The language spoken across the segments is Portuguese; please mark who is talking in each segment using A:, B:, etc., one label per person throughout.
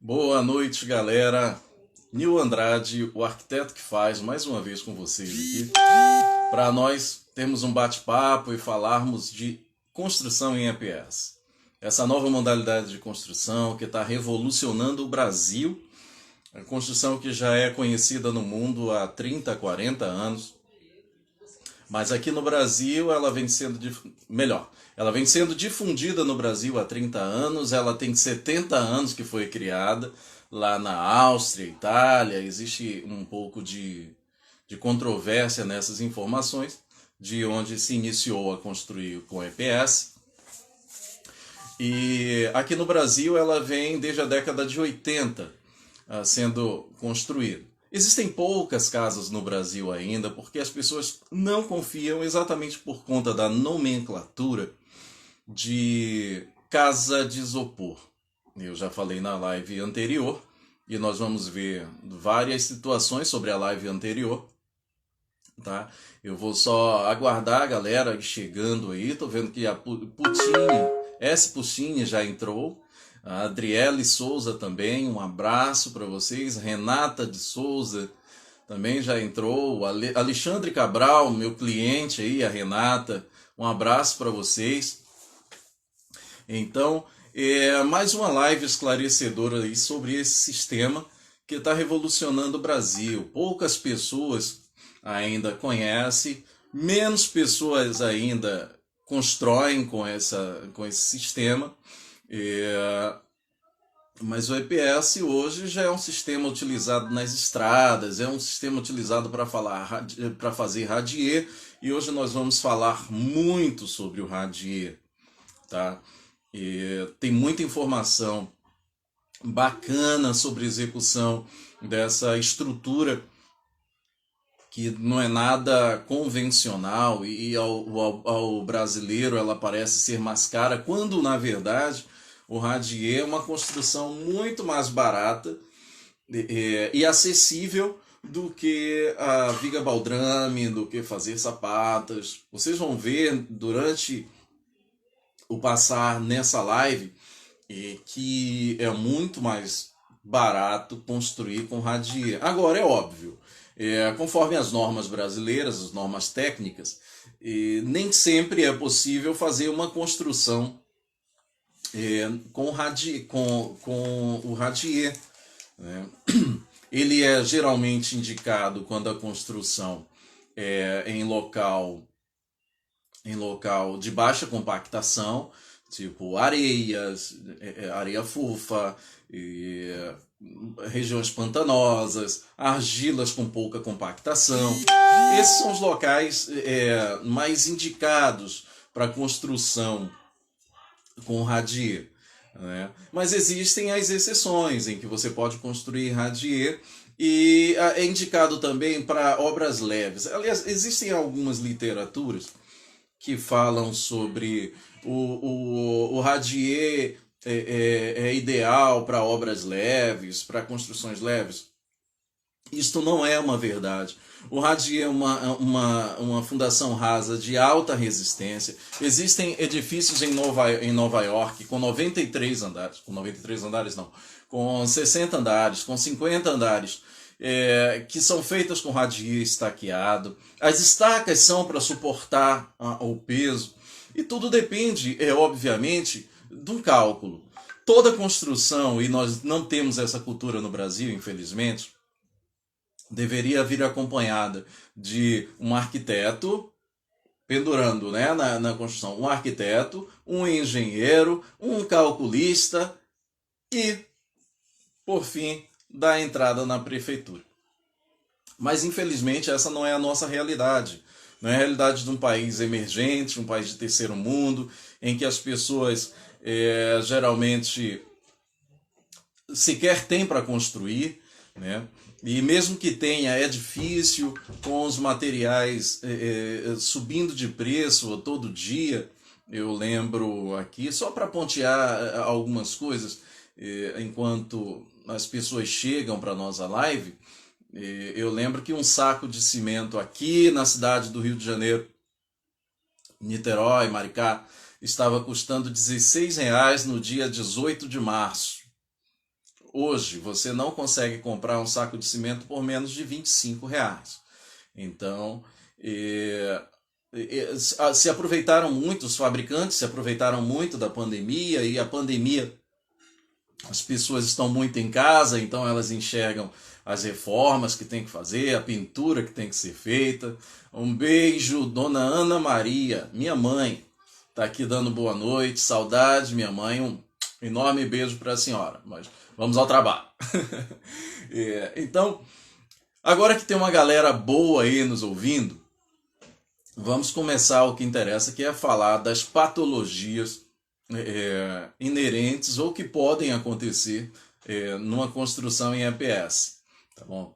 A: Boa noite, galera. Nil Andrade, o arquiteto que faz, mais uma vez com vocês aqui, para nós termos um bate-papo e falarmos de construção em EPS. Essa nova modalidade de construção que está revolucionando o Brasil, a construção que já é conhecida no mundo há 30, 40 anos, mas aqui no Brasil ela vem sendo ela vem sendo difundida no Brasil há 30 anos, ela tem 70 anos que foi criada lá na Áustria, Itália, existe um pouco de controvérsia nessas informações, de onde se iniciou a construir com EPS. E aqui no Brasil ela vem desde a década de 80 sendo construída. Existem poucas casas no Brasil ainda, porque as pessoas não confiam exatamente por conta da nomenclatura de casa de isopor. Eu já falei na live anterior, e nós vamos ver várias situações sobre a live anterior. Tá? Eu vou só aguardar a galera chegando aí. Tô vendo que a Putini, S. Puccini já entrou. A Adriele Souza também, um abraço para vocês. Renata de Souza também já entrou. Alexandre Cabral, meu cliente aí, a Renata, um abraço para vocês. Então, mais uma live esclarecedora aí sobre esse sistema que está revolucionando o Brasil. Poucas pessoas ainda conhecem, menos pessoas ainda constroem com esse sistema. Mas o EPS hoje já é um sistema utilizado nas estradas, é um sistema utilizado para fazer radier, e hoje nós vamos falar muito sobre o radier, tá? Tem muita informação bacana sobre a execução dessa estrutura que não é nada convencional, e ao brasileiro ela parece ser mais cara, quando na verdade o radier é uma construção muito mais barata e acessível do que a viga baldrame, do que fazer sapatas. Vocês vão ver durante o passar nessa live que é muito mais barato construir com radier. Agora, é óbvio, conforme as normas brasileiras, as normas técnicas, nem sempre é possível fazer uma construção com o radier. Né? Ele é geralmente indicado quando a construção é em local de baixa compactação, tipo areias, areia fofa, regiões pantanosas, argilas com pouca compactação. Esses são os locais mais indicados para construção com radier. Né? Mas existem as exceções em que você pode construir radier, e é indicado também para obras leves. Aliás, existem algumas literaturas que falam sobre o radier é ideal para obras leves, para construções leves. Isto não é uma verdade. O radier é uma fundação rasa de alta resistência. Existem edifícios em Nova York com 93 andares, com 93 andares não, com 60 andares, com 50 andares, que são feitas com radier estaqueado. As estacas são para suportar o peso, e tudo depende, obviamente, de um cálculo. Toda construção, e nós não temos essa cultura no Brasil, infelizmente, deveria vir acompanhada de um arquiteto pendurando, né, na construção, um arquiteto, um engenheiro, um calculista e, por fim, dar entrada na prefeitura. Mas, infelizmente, essa não é a nossa realidade. Não é a realidade de um país emergente, um país de terceiro mundo, em que as pessoas geralmente sequer têm para construir, né? E mesmo que tenha, é difícil, com os materiais subindo de preço todo dia. Eu lembro aqui, só para pontear algumas coisas, enquanto as pessoas chegam para a nossa live, eu lembro que um saco de cimento aqui na cidade do Rio de Janeiro, Niterói, Maricá, estava custando R$ 16 no dia 18 de março. hoje você não consegue comprar um saco de cimento por menos de R$ 25. Então, se aproveitaram muito, os fabricantes se aproveitaram muito da pandemia, e a pandemia, as pessoas estão muito em casa, então elas enxergam as reformas que tem que fazer, a pintura que tem que ser feita. Um beijo, dona Ana Maria, minha mãe, está aqui dando boa noite, saudade, minha mãe, um enorme beijo para a senhora, mas vamos ao trabalho. Então, agora que tem uma galera boa aí nos ouvindo, vamos começar o que interessa, que é falar das patologias inerentes ou que podem acontecer numa construção em EPS. Tá bom?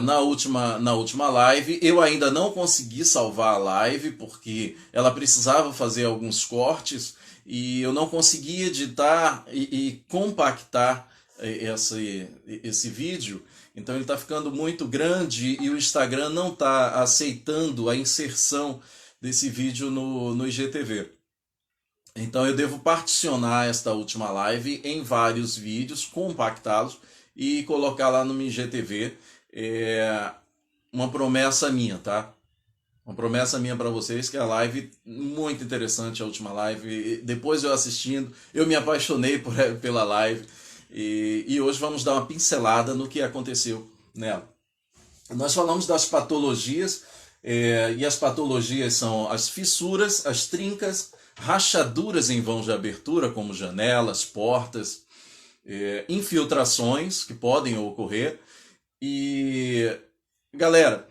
A: Na última live, eu ainda não consegui salvar a live, porque ela precisava fazer alguns cortes, e eu não consegui editar e compactar esse vídeo. Então ele está ficando muito grande e o Instagram não está aceitando a inserção desse vídeo no IGTV. Então eu devo particionar esta última live em vários vídeos, compactá-los e colocar lá no IGTV. Uma promessa minha, tá? Uma promessa minha para vocês, que a live, muito interessante, a última live. Depois eu assistindo, eu me apaixonei pela live. E hoje vamos dar uma pincelada no que aconteceu nela. Nós falamos das patologias, e as patologias são as fissuras, as trincas, rachaduras em vãos de abertura, como janelas, portas, infiltrações que podem ocorrer. E, galera,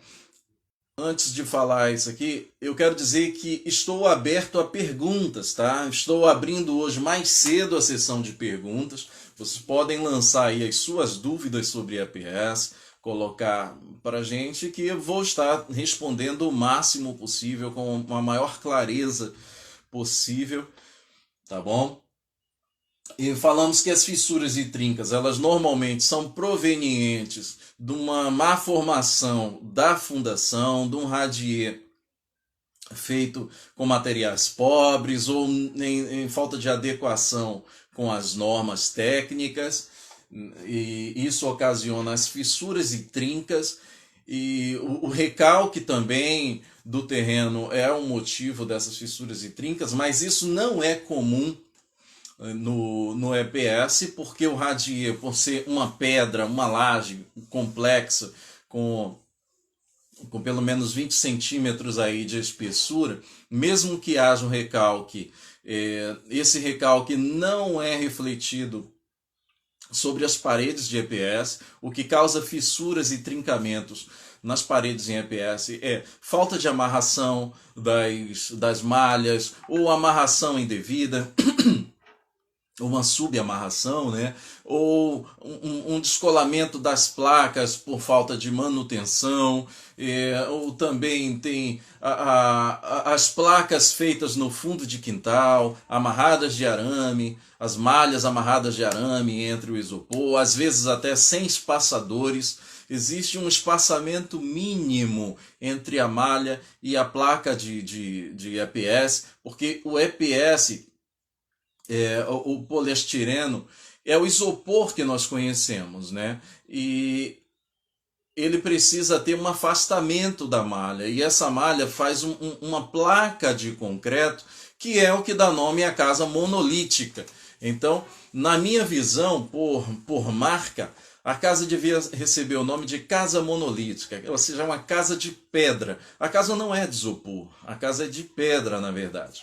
A: antes de falar isso aqui, eu quero dizer que estou aberto a perguntas, tá? Estou abrindo hoje mais cedo a sessão de perguntas. Vocês podem lançar aí as suas dúvidas sobre EPS, colocar para a gente, que eu vou estar respondendo o máximo possível, com a maior clareza possível, tá bom? E falamos que as fissuras e trincas, elas normalmente são provenientes de uma má formação da fundação, de um radier feito com materiais pobres ou em falta de adequação com as normas técnicas, e isso ocasiona as fissuras e trincas. E o recalque também do terreno é um motivo dessas fissuras e trincas, mas isso não é comum no EPS, porque o radier, por ser uma pedra, uma laje complexa, com pelo menos 20 centímetros aí de espessura, mesmo que haja um recalque, esse recalque não é refletido sobre as paredes de EPS. O que causa fissuras e trincamentos nas paredes em EPS é falta de amarração das malhas, ou amarração indevida, uma subamarração, né? Ou um descolamento das placas por falta de manutenção, ou também tem as placas feitas no fundo de quintal, amarradas de arame, as malhas amarradas de arame entre o isopor, às vezes até sem espaçadores. Existe um espaçamento mínimo entre a malha e a placa de EPS, porque o EPS, o poliestireno, é o isopor que nós conhecemos, né? E ele precisa ter um afastamento da malha, e essa malha faz uma placa de concreto, que é o que dá nome à casa monolítica. Então, na minha visão, por marca, a casa devia receber o nome de casa monolítica, ou seja, uma casa de pedra. A casa não é de isopor, a casa é de pedra, na verdade.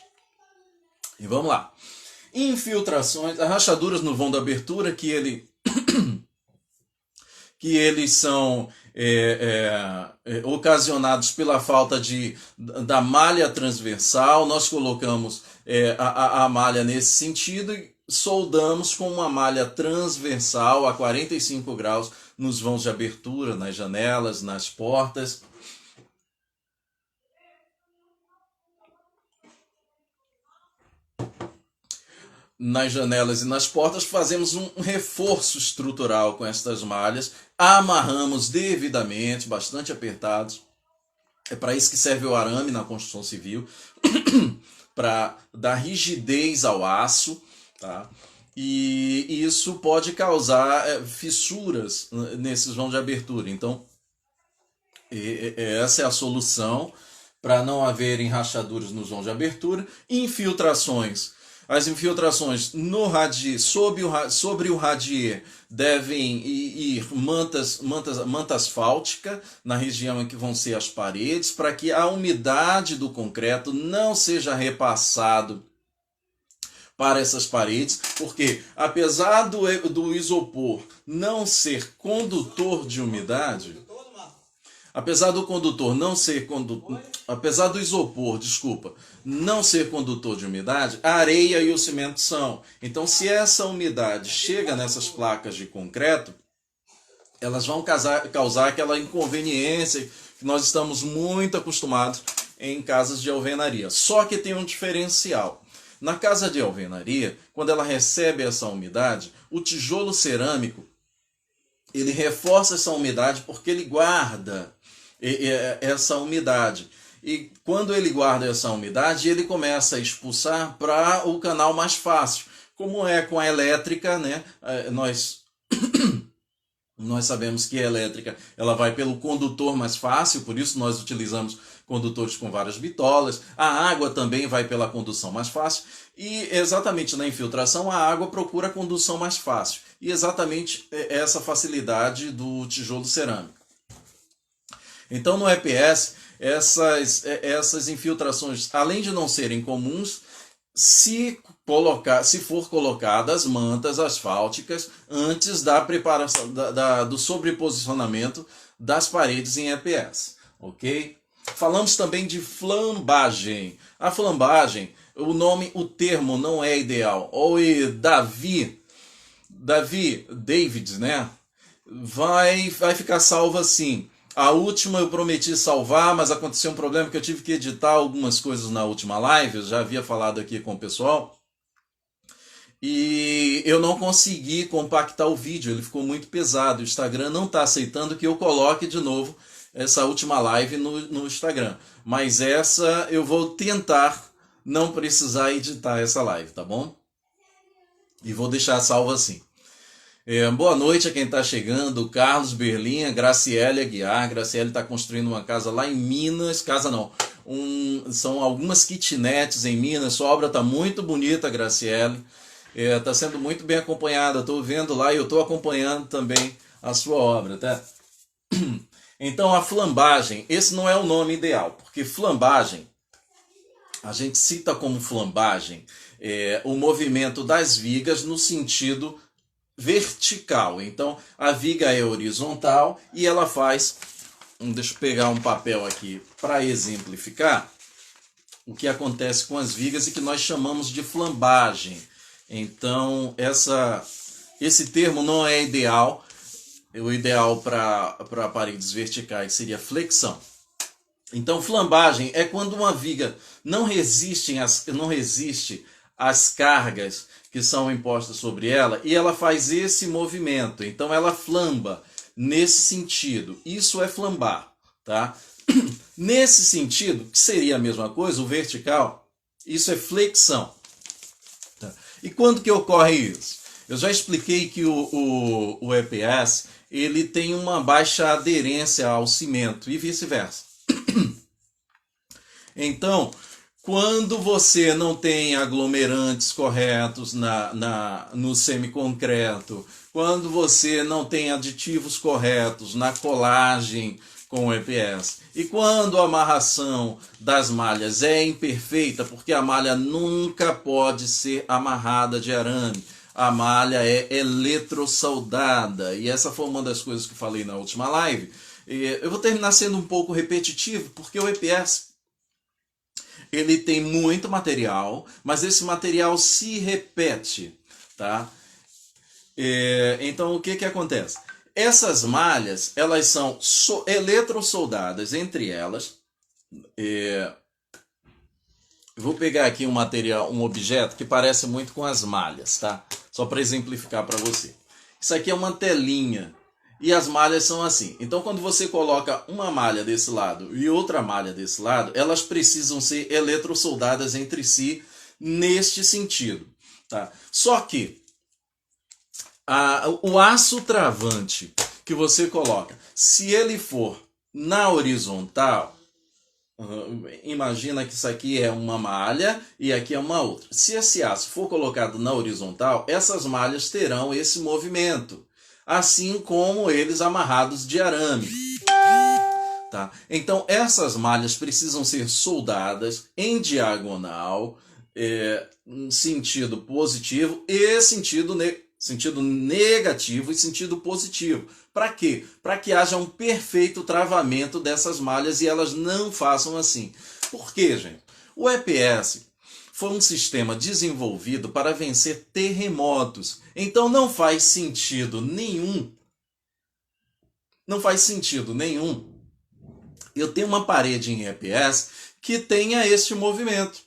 A: E vamos lá. Infiltrações, rachaduras no vão da abertura, que eles são ocasionados pela falta da malha transversal. Nós colocamos a malha nesse sentido e soldamos com uma malha transversal a 45 graus nos vãos de abertura, nas janelas, nas portas. Nas janelas e nas portas, fazemos um reforço estrutural com estas malhas, amarramos devidamente, bastante apertados. É para isso que serve o arame na construção civil, para dar rigidez ao aço, tá? e isso pode causar fissuras nesses vãos de abertura. Então, essa é a solução para não haverem rachaduras nos vãos de abertura. Infiltrações. As infiltrações no radier, sobre o radier devem ir manta asfáltica na região em que vão ser as paredes, para que a umidade do concreto não seja repassado para essas paredes, porque apesar do isopor não ser condutor de umidade, apesar do isopor, não ser condutor de umidade, a areia e o cimento são. Então, se essa umidade chega nessas placas de concreto, elas vão causar aquela inconveniência que nós estamos muito acostumados em casas de alvenaria. Só que tem um diferencial. Na casa de alvenaria, quando ela recebe essa umidade, o tijolo cerâmico, ele reforça essa umidade porque ele guarda essa umidade. E quando ele guarda essa umidade, ele começa a expulsar para o canal mais fácil. Como é com a elétrica, né? Nós sabemos que a elétrica ela vai pelo condutor mais fácil, por isso nós utilizamos condutores com várias bitolas. A água também vai pela condução mais fácil. E exatamente na infiltração, a água procura a condução mais fácil. E exatamente essa facilidade do tijolo cerâmico. Então no EPS, essas infiltrações, além de não serem comuns, se for colocadas mantas asfálticas antes da preparação do sobreposicionamento das paredes em EPS, ok? Falamos também de flambagem. A flambagem, o termo não é ideal. Ou David, né? Vai ficar salvo assim. A última eu prometi salvar, mas aconteceu um problema que eu tive que editar algumas coisas na última live. Eu já havia falado aqui com o pessoal. E eu não consegui compactar o vídeo, ele ficou muito pesado. O Instagram não está aceitando que eu coloque de novo essa última live no Instagram. Mas essa eu vou tentar não precisar editar essa live, tá bom? E vou deixar salvo assim. Boa noite a quem está chegando, Carlos Berlim, Graciele Aguiar. Graciele está construindo uma casa lá em Minas, casa não, são algumas kitnets em Minas, sua obra está muito bonita, Graciele, está sendo muito bem acompanhada, estou vendo lá e eu estou acompanhando também a sua obra, tá? Então a flambagem, esse não é o nome ideal, porque flambagem, a gente cita como flambagem o movimento das vigas no sentido vertical. Então a viga é horizontal e ela faz, deixa eu pegar um papel aqui para exemplificar o que acontece com as vigas e que nós chamamos de flambagem. Então esse termo não é ideal. O ideal para paredes verticais seria flexão. Então flambagem é quando uma viga não resiste às cargas que são impostas sobre ela, e ela faz esse movimento. Então ela flamba nesse sentido. Isso é flambar, tá? Nesse sentido, que seria a mesma coisa, o vertical, isso é flexão. Tá? E quando que ocorre isso? Eu já expliquei que o EPS ele tem uma baixa aderência ao cimento e vice-versa. Então, quando você não tem aglomerantes corretos no semiconcreto, quando você não tem aditivos corretos na colagem com o EPS, e quando a amarração das malhas é imperfeita, porque a malha nunca pode ser amarrada de arame, a malha é eletrossoldada, e essa foi uma das coisas que eu falei na última live. Eu vou terminar sendo um pouco repetitivo, porque o EPS ele tem muito material, mas esse material se repete, tá? Então o que acontece? Essas malhas, elas são eletrossoldadas entre elas. Eu vou pegar aqui um material, um objeto que parece muito com as malhas, tá? Só para exemplificar para você. Isso aqui é uma telinha. E as malhas são assim. Então, quando você coloca uma malha desse lado e outra malha desse lado, elas precisam ser eletrossoldadas entre si neste sentido. Tá? Só que O aço travante que você coloca, se ele for na horizontal, imagina que isso aqui é uma malha e aqui é uma outra. Se esse aço for colocado na horizontal, essas malhas terão esse movimento, assim como eles amarrados de arame. Tá? Então, essas malhas precisam ser soldadas em diagonal, sentido positivo e sentido negativo e sentido positivo. Para quê? Para que haja um perfeito travamento dessas malhas e elas não façam assim. Por quê, gente? O EPS foi um sistema desenvolvido para vencer terremotos. Então não faz sentido nenhum. Não faz sentido nenhum eu tenho uma parede em EPS que tenha este movimento.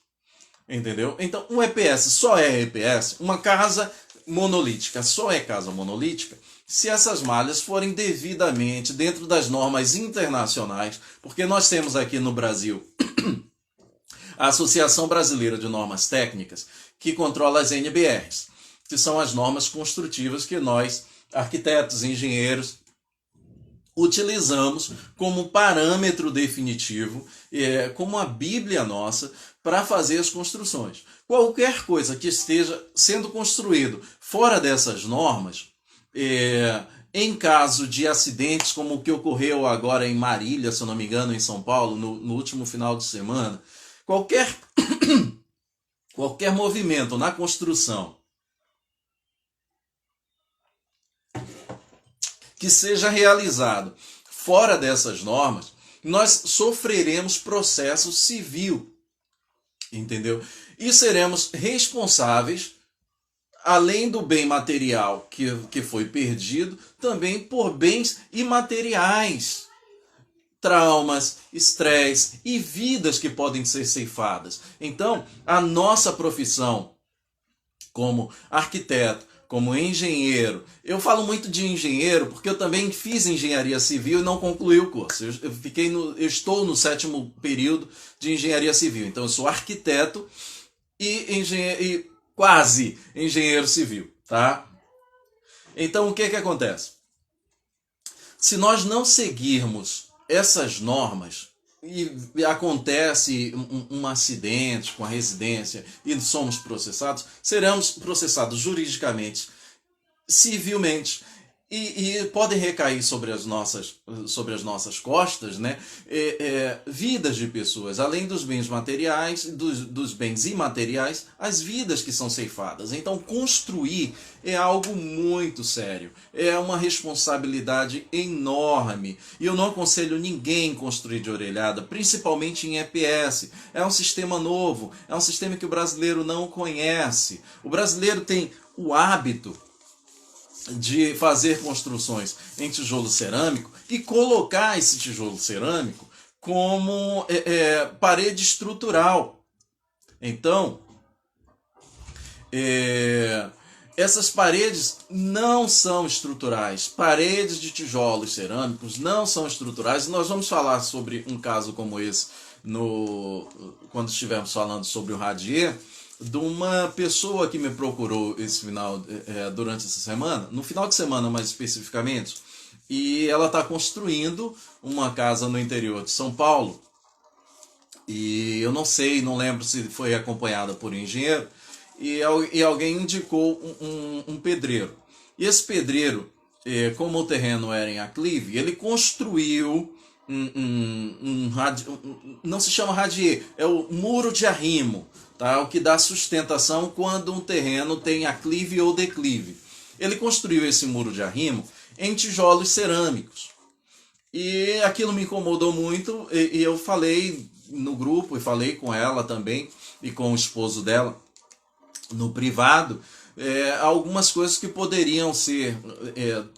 A: Entendeu? Então, um EPS só é EPS, uma casa monolítica só é casa monolítica se essas malhas forem devidamente dentro das normas internacionais, porque nós temos aqui no Brasil a Associação Brasileira de Normas Técnicas, que controla as NBRs, que são as normas construtivas que nós, arquitetos, engenheiros, utilizamos como parâmetro definitivo, como a Bíblia nossa, para fazer as construções. Qualquer coisa que esteja sendo construído fora dessas normas, em caso de acidentes como o que ocorreu agora em Marília, se eu não me engano, em São Paulo, no último final de semana, qualquer movimento na construção que seja realizado fora dessas normas, nós sofreremos processo civil, entendeu? E seremos responsáveis, além do bem material que foi perdido, também por bens imateriais, traumas, estresse e vidas que podem ser ceifadas. Então, a nossa profissão como arquiteto, como engenheiro. Eu falo muito de engenheiro porque eu também fiz engenharia civil e não concluí o curso. Eu estou no 7º período de engenharia civil. Então eu sou arquiteto e quase engenheiro civil, tá? Então o que acontece? Se nós não seguirmos essas normas e acontece um acidente com a residência e somos processados, seremos processados juridicamente, civilmente, e podem recair sobre as nossas costas, né? Vidas de pessoas, além dos bens materiais, dos bens imateriais, as vidas que são ceifadas. Então, construir é algo muito sério, é uma responsabilidade enorme. E eu não aconselho ninguém construir de orelhada, principalmente em EPS. É um sistema novo, é um sistema que o brasileiro não conhece. O brasileiro tem o hábito de fazer construções em tijolo cerâmico e colocar esse tijolo cerâmico como parede estrutural. Então, essas paredes não são estruturais. Paredes de tijolos cerâmicos não são estruturais. Nós vamos falar sobre um caso como esse quando estivermos falando sobre o radier, de uma pessoa que me procurou durante essa semana, no final de semana mais especificamente, e ela está construindo uma casa no interior de São Paulo, e eu não lembro se foi acompanhada por um engenheiro, e alguém indicou um pedreiro. E esse pedreiro, como o terreno era em aclive, ele construiu não se chama radier, é o muro de arrimo, tá? O que dá sustentação quando um terreno tem aclive ou declive. Ele construiu esse muro de arrimo em tijolos cerâmicos. E aquilo me incomodou muito, e eu falei no grupo, e falei com ela também, e com o esposo dela, no privado, algumas coisas que poderiam ser,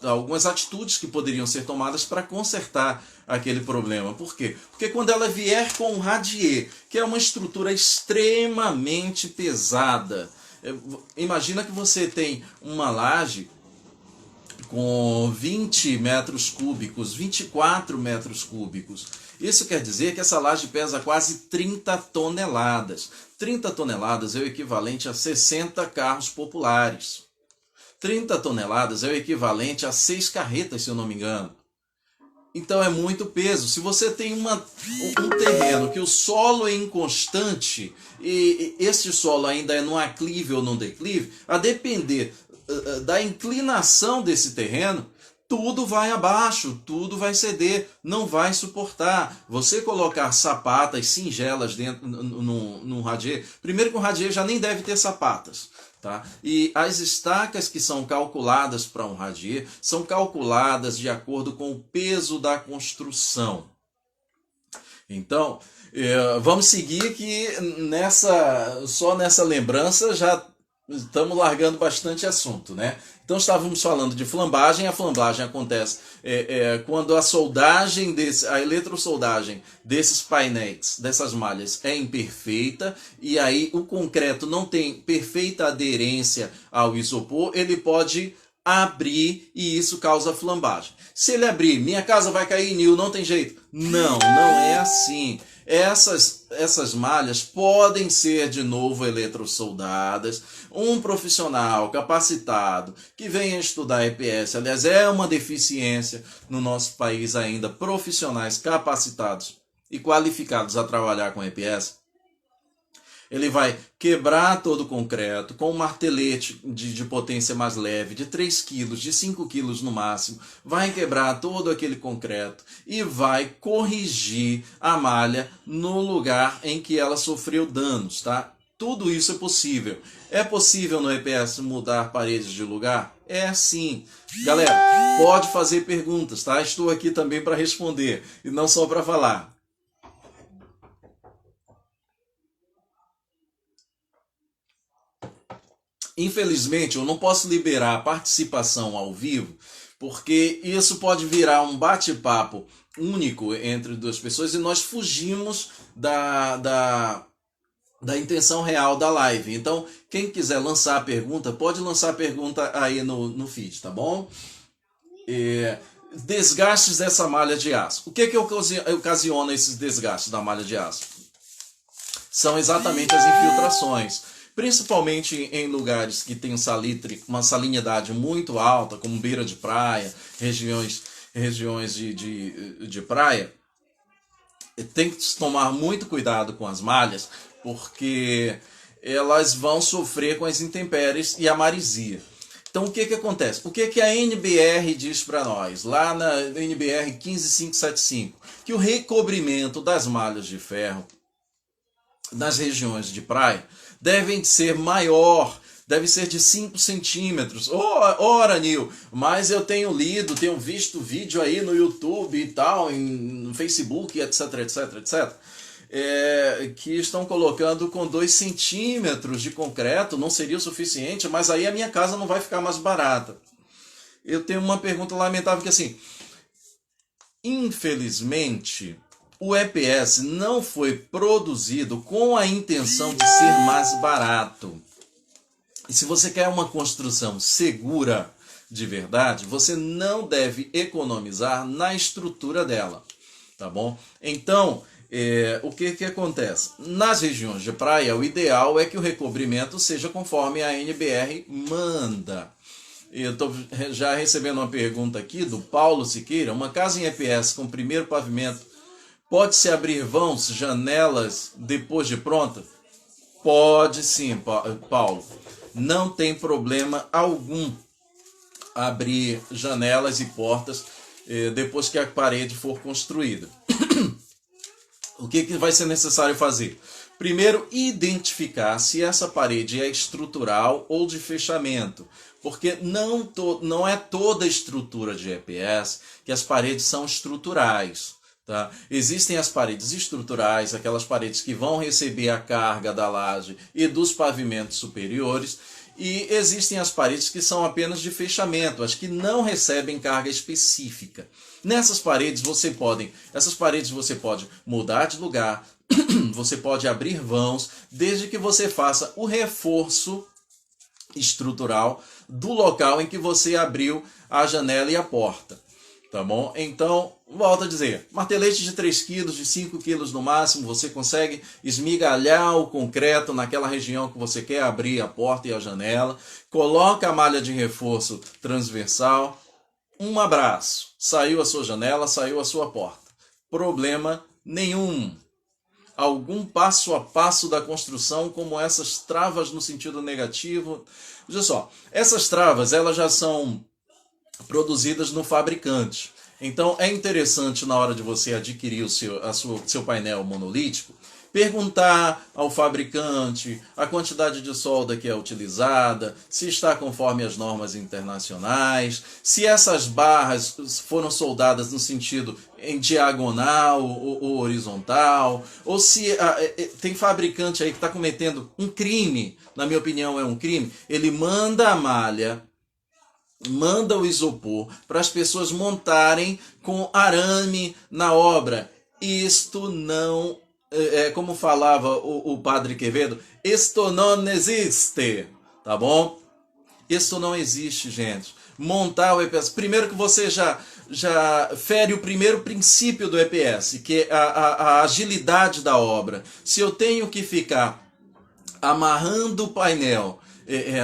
A: algumas atitudes que poderiam ser tomadas para consertar aquele problema. Por quê? Porque quando ela vier com o radier, que é uma estrutura extremamente pesada, imagina que você tem uma laje com 20 metros cúbicos, 24 metros cúbicos. Isso quer dizer que essa laje pesa quase 30 toneladas. 30 toneladas é o equivalente a 60 carros populares. 30 toneladas é o equivalente a 6 carretas, se eu não me engano. Então é muito peso. Se você tem um terreno que o solo é inconstante e este solo ainda é no aclive ou no declive, a depender da inclinação desse terreno, tudo vai abaixo, tudo vai ceder, não vai suportar. Você colocar sapatas singelas dentro no radier, primeiro que o radier já nem deve ter sapatas. Tá? E as estacas que são calculadas para um radier são calculadas de acordo com o peso da construção. Então, vamos seguir que só nessa lembrança já estamos largando bastante assunto, né? Então estávamos falando de flambagem. A flambagem acontece quando a eletrosoldagem desses painéis, dessas malhas, é imperfeita, e aí o concreto não tem perfeita aderência ao isopor, ele pode abrir e isso causa flambagem. Se ele abrir, minha casa vai cair, Nil, não tem jeito. Não é assim. Essas malhas podem ser de novo eletrosoldadas. Um profissional capacitado que venha estudar EPS, aliás, é uma deficiência no nosso país ainda, profissionais capacitados e qualificados a trabalhar com EPS. Ele vai quebrar todo o concreto com um martelete de potência mais leve, de 3 kg, de 5 kg no máximo. Vai quebrar todo aquele concreto e vai corrigir a malha no lugar em que ela sofreu danos, tá? Tudo isso é possível. É possível no EPS mudar paredes de lugar? É sim. Galera, pode fazer perguntas, tá? Estou aqui também para responder e não só para falar. Infelizmente, eu não posso liberar a participação ao vivo, porque isso pode virar um bate-papo único entre duas pessoas e nós fugimos da intenção real da live. Então, quem quiser lançar a pergunta, pode lançar a pergunta aí no feed, tá bom? Desgastes dessa malha de aço. O que ocasiona esses desgastes da malha de aço? São exatamente as infiltrações. Principalmente em lugares que tem salitre, uma salinidade muito alta, como beira de praia, regiões de praia, tem que tomar muito cuidado com as malhas, porque elas vão sofrer com as intempéries e a maresia. Então o que acontece? O que a NBR diz para nós, lá na NBR 15575? Que o recobrimento das malhas de ferro nas regiões de praia devem ser maior, deve ser de 5 centímetros. Ora, Nil, mas eu tenho visto vídeo aí no YouTube e tal, no Facebook, etc, que estão colocando com 2 centímetros de concreto, não seria o suficiente, mas aí a minha casa não vai ficar mais barata. Eu tenho uma pergunta lamentável que assim, infelizmente, o EPS não foi produzido com a intenção de ser mais barato. E se você quer uma construção segura de verdade, você não deve economizar na estrutura dela, tá bom? Então, o que acontece? Nas regiões de praia, o ideal é que o recobrimento seja conforme a NBR manda. Eu estou já recebendo uma pergunta aqui do Paulo Siqueira. Uma casa em EPS com primeiro pavimento, pode-se abrir vãos, janelas depois de pronta? Pode sim, Paulo. Não tem problema algum abrir janelas e portas depois que a parede for construída. O que vai ser necessário fazer? Primeiro, identificar se essa parede é estrutural ou de fechamento. Porque não é toda estrutura de EPS que as paredes são estruturais. Tá? Existem as paredes estruturais, aquelas paredes que vão receber a carga da laje e dos pavimentos superiores, e existem as paredes que são apenas de fechamento, as que não recebem carga específica. Nessas paredes você pode mudar de lugar, você pode abrir vãos, desde que você faça o reforço estrutural do local em que você abriu a janela e a porta. Tá bom? Então, volto a dizer, martelete de 3 quilos, de 5 quilos no máximo, você consegue esmigalhar o concreto naquela região que você quer abrir a porta e a janela, coloca a malha de reforço transversal, um abraço, saiu a sua janela, saiu a sua porta. Problema nenhum. Algum passo a passo da construção, como essas travas no sentido negativo. Veja só, essas travas elas já são produzidas no fabricante. Então é interessante na hora de você adquirir o seu painel monolítico, perguntar ao fabricante a quantidade de solda que é utilizada, se está conforme as normas internacionais, se essas barras foram soldadas no sentido em diagonal ou horizontal, ou se tem fabricante aí que está cometendo um crime, na minha opinião é um crime, ele manda a malha, manda o isopor para as pessoas montarem com arame na obra. Isto não, como falava o padre Quevedo, isto não existe, tá bom? Isto não existe, gente. Montar o EPS, primeiro que você já fere o primeiro princípio do EPS, que é a agilidade da obra. Se eu tenho que ficar amarrando o painel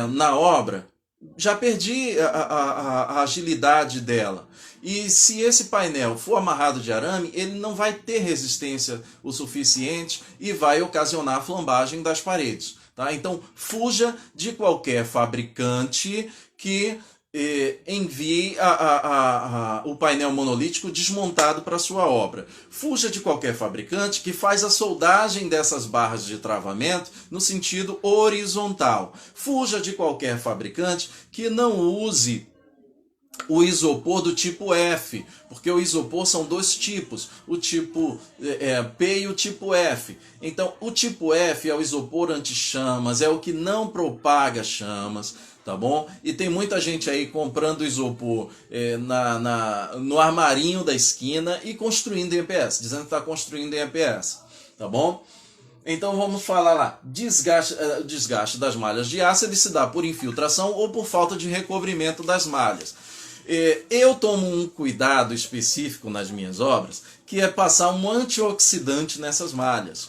A: na obra, já perdi a agilidade dela. E se esse painel for amarrado de arame, ele não vai ter resistência o suficiente e vai ocasionar a flambagem das paredes. Tá? Então, fuja de qualquer fabricante que envie o painel monolítico desmontado para sua obra. Fuja de qualquer fabricante que faz a soldagem dessas barras de travamento no sentido horizontal. Fuja de qualquer fabricante que não use o isopor do tipo F, porque o isopor são 2 tipos, o tipo P e o tipo F. Então, o tipo F é o isopor anti-chamas, é o que não propaga chamas, tá bom? E tem muita gente aí comprando isopor no armarinho da esquina e construindo em EPS, dizendo que está construindo em EPS, tá bom? Então vamos falar lá, desgaste das malhas de aço, ele se dá por infiltração ou por falta de recobrimento das malhas. Eu tomo um cuidado específico nas minhas obras, que é passar um antioxidante nessas malhas.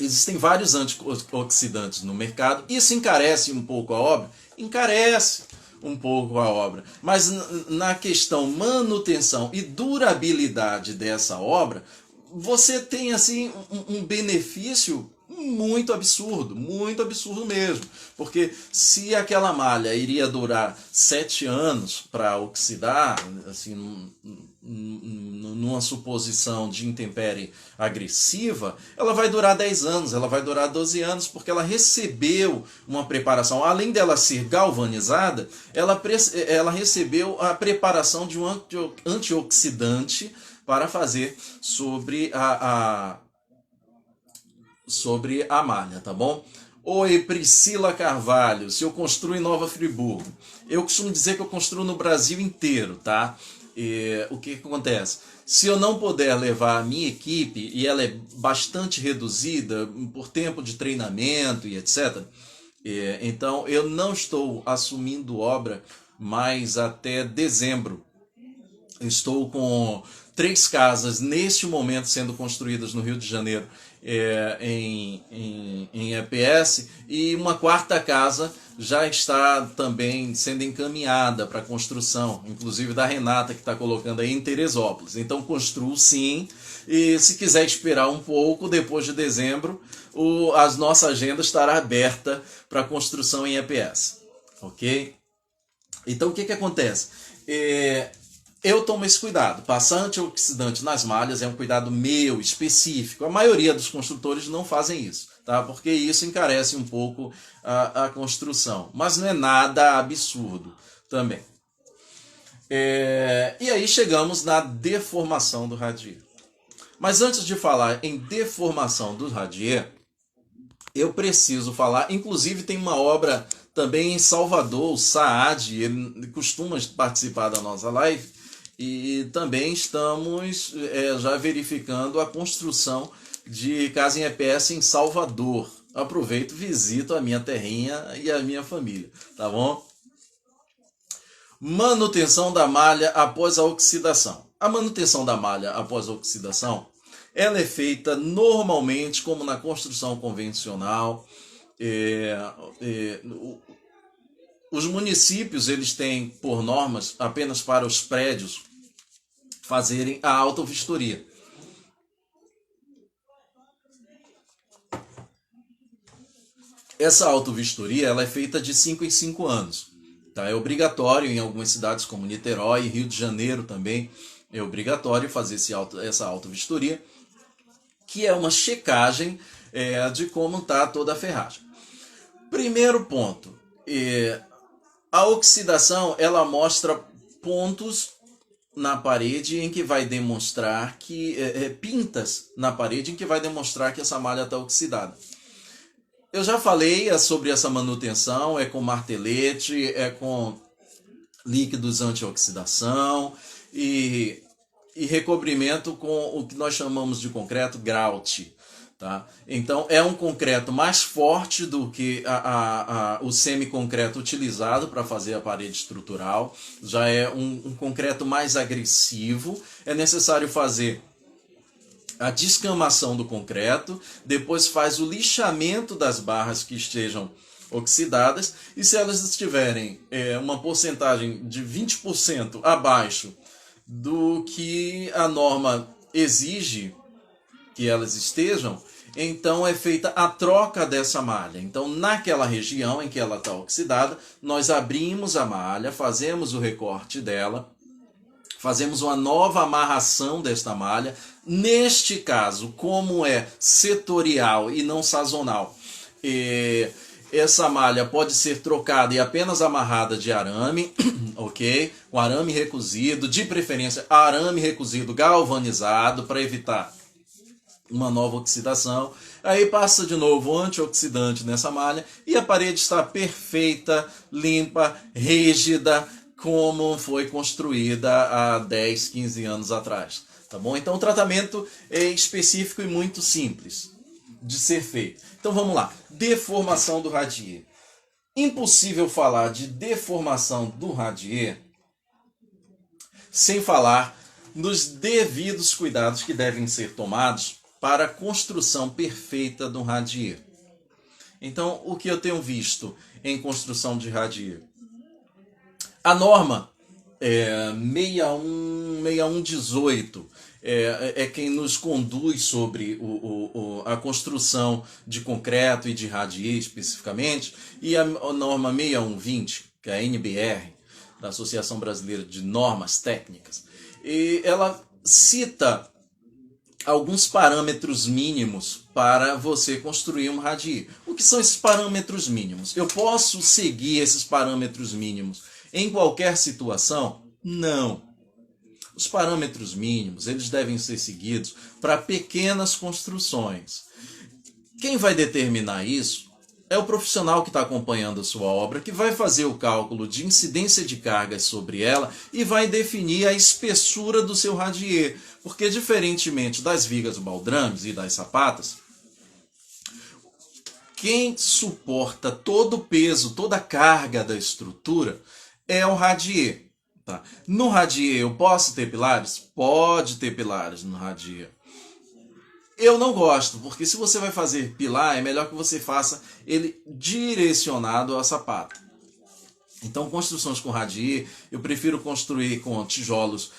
A: Existem vários antioxidantes no mercado, isso encarece um pouco a obra? Encarece um pouco a obra, mas na questão manutenção e durabilidade dessa obra, você tem assim um benefício muito absurdo mesmo, porque se aquela malha iria durar 7 anos para oxidar, assim, numa suposição de intempérie agressiva, ela vai durar 10 anos, ela vai durar 12 anos, porque ela recebeu uma preparação, além dela ser galvanizada, ela recebeu a preparação de um antioxidante para fazer sobre a malha, tá bom? Oi, Priscila Carvalho, se eu construo em Nova Friburgo. Eu costumo dizer que eu construo no Brasil inteiro, tá? O que acontece? Se eu não puder levar a minha equipe, e ela é bastante reduzida por tempo de treinamento e etc., então eu não estou assumindo obra mais até dezembro. Estou com 3 casas neste momento sendo construídas no Rio de Janeiro em EPS, e uma 4ª casa já está também sendo encaminhada para construção, inclusive da Renata, que está colocando aí em Teresópolis. Então construo sim, e se quiser esperar um pouco, depois de dezembro, a nossa agenda estará aberta para construção em EPS, ok? Então o que acontece? Eu tomo esse cuidado. Passar antioxidante nas malhas é um cuidado meu, específico. A maioria dos construtores não fazem isso, tá? Porque isso encarece um pouco a construção. Mas não é nada absurdo também. E aí chegamos na deformação do radier. Mas antes de falar em deformação do radier, eu preciso falar, inclusive tem uma obra também em Salvador, o Saad, ele costuma participar da nossa live, e também estamos já verificando a construção de casa em EPS em Salvador. Aproveito, visito a minha terrinha e a minha família, tá bom? Manutenção da malha após a oxidação. A manutenção da malha após a oxidação, ela é feita normalmente como na construção convencional. Os municípios eles têm por normas apenas para os prédios fazerem a autovistoria. Essa autovistoria ela é feita de 5 em 5 anos. Tá? É obrigatório em algumas cidades como Niterói e Rio de Janeiro também. É obrigatório fazer essa autovistoria, que é uma checagem de como está toda a ferragem. Primeiro ponto, a oxidação ela mostra pontos na parede em que vai demonstrar que pintas na parede em que vai demonstrar que essa malha está oxidada. Eu já falei sobre essa manutenção, é com martelete, é com líquidos antioxidação e recobrimento com o que nós chamamos de concreto grout. Tá? Então é um concreto mais forte do que o semiconcreto utilizado para fazer a parede estrutural, já é um concreto mais agressivo, é necessário fazer a descamação do concreto, depois faz o lixamento das barras que estejam oxidadas, e se elas estiverem uma porcentagem de 20% abaixo do que a norma exige que elas estejam, então é feita a troca dessa malha. Então, naquela região em que ela está oxidada, nós abrimos a malha, fazemos o recorte dela, fazemos uma nova amarração desta malha. Neste caso, como é setorial e não sazonal, essa malha pode ser trocada e apenas amarrada de arame, ok? Com arame recozido, de preferência arame recozido galvanizado, para evitar uma nova oxidação. Aí passa de novo o antioxidante nessa malha e a parede está perfeita, limpa, rígida, como foi construída há 10, 15 anos atrás. Tá bom? Então o tratamento é específico e muito simples de ser feito. Então vamos lá. Deformação do radier. Impossível falar de deformação do radier sem falar nos devidos cuidados que devem ser tomados para a construção perfeita do radier. Então, o que eu tenho visto em construção de radier? A norma 6118 é quem nos conduz sobre a construção de concreto e de radier especificamente, e a norma 6120, que é a NBR, da Associação Brasileira de Normas Técnicas, e ela cita alguns parâmetros mínimos para você construir um radier. O que são esses parâmetros mínimos? Eu posso seguir esses parâmetros mínimos em qualquer situação? Não. Os parâmetros mínimos eles devem ser seguidos para pequenas construções. Quem vai determinar isso é o profissional que está acompanhando a sua obra, que vai fazer o cálculo de incidência de cargas sobre ela e vai definir a espessura do seu radier. Porque, diferentemente das vigas baldrames e das sapatas, quem suporta todo o peso, toda a carga da estrutura é o radier. Tá? No radier eu posso ter pilares? Pode ter pilares no radier. Eu não gosto, porque se você vai fazer pilar, é melhor que você faça ele direcionado à sapata. Então, construções com radier, eu prefiro construir com tijolos,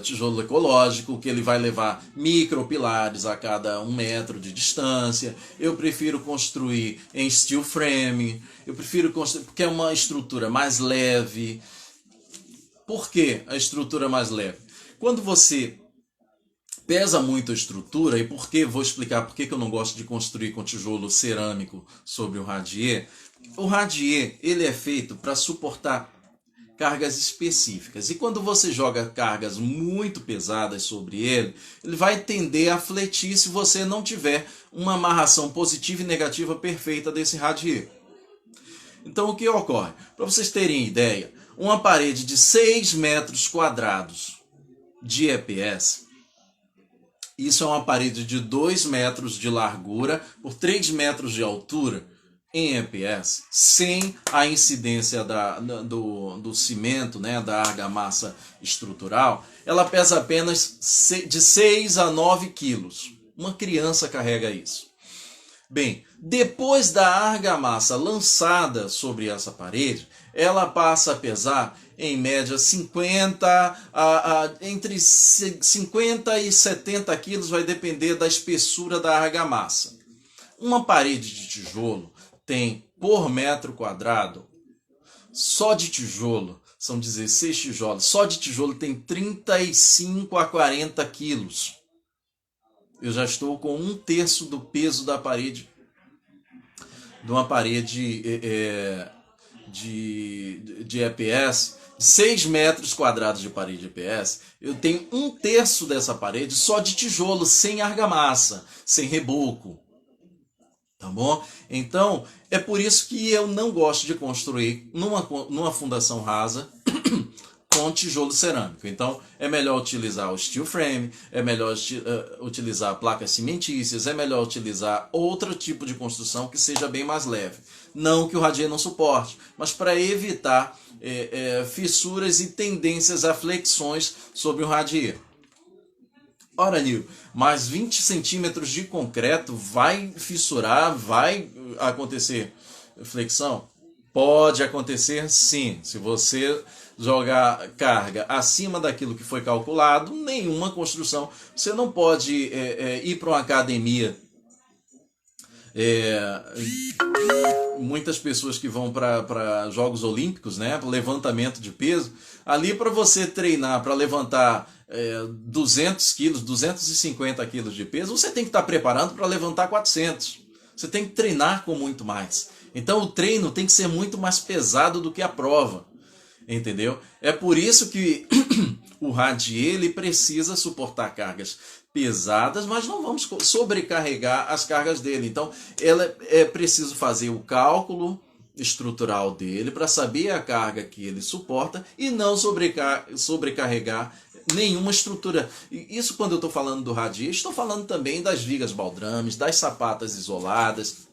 A: tijolo ecológico, que ele vai levar micropilares a cada 1 metro de distância. Eu prefiro construir em steel frame, eu prefiro construir porque é uma estrutura mais leve. Por que a estrutura mais leve? Quando você pesa muito a estrutura, e vou explicar por que eu não gosto de construir com tijolo cerâmico sobre o radier. O radier ele é feito para suportar cargas específicas. E quando você joga cargas muito pesadas sobre ele, ele vai tender a fletir se você não tiver uma amarração positiva e negativa perfeita desse radier. Então o que ocorre? Para vocês terem ideia, uma parede de 6 metros quadrados de EPS, isso é uma parede de 2 metros de largura por 3 metros de altura, em EPS, sem a incidência do cimento, né, da argamassa estrutural, ela pesa apenas de 6 a 9 quilos. Uma criança carrega isso. Bem, depois da argamassa lançada sobre essa parede, ela passa a pesar, em média, entre 50 e 70 quilos, vai depender da espessura da argamassa. Uma parede de tijolo tem, por metro quadrado, só de tijolo, são 16 tijolos, só de tijolo tem 35 a 40 quilos. Eu já estou com 1/3 do peso da parede, de uma parede de EPS, 6 metros quadrados de parede de EPS, eu tenho 1/3 dessa parede só de tijolo, sem argamassa, sem reboco. Tá bom? Então, é por isso que eu não gosto de construir numa fundação rasa com tijolo cerâmico. Então, é melhor utilizar o steel frame, é melhor utilizar placas cimentícias, é melhor utilizar outro tipo de construção que seja bem mais leve. Não que o radier não suporte, mas para evitar fissuras e tendências a flexões sobre o radier. Ora, Nil, mas 20 centímetros de concreto vai fissurar, vai acontecer flexão? Pode acontecer sim. Se você jogar carga acima daquilo que foi calculado, nenhuma construção. Você não pode ir para uma academia. Muitas pessoas que vão para Jogos Olímpicos, né, levantamento de peso, ali para você treinar, para levantar 200 quilos, 250 quilos de peso, você tem que estar preparando para levantar 400. Você tem que treinar com muito mais. Então o treino tem que ser muito mais pesado do que a prova. Entendeu? É por isso que o radier ele precisa suportar cargas pesadas, mas não vamos sobrecarregar as cargas dele. Então, é preciso fazer o cálculo estrutural dele para saber a carga que ele suporta e não sobrecarregar nenhuma estrutura. E isso quando eu estou falando do radier, estou falando também das vigas baldrames, das sapatas isoladas,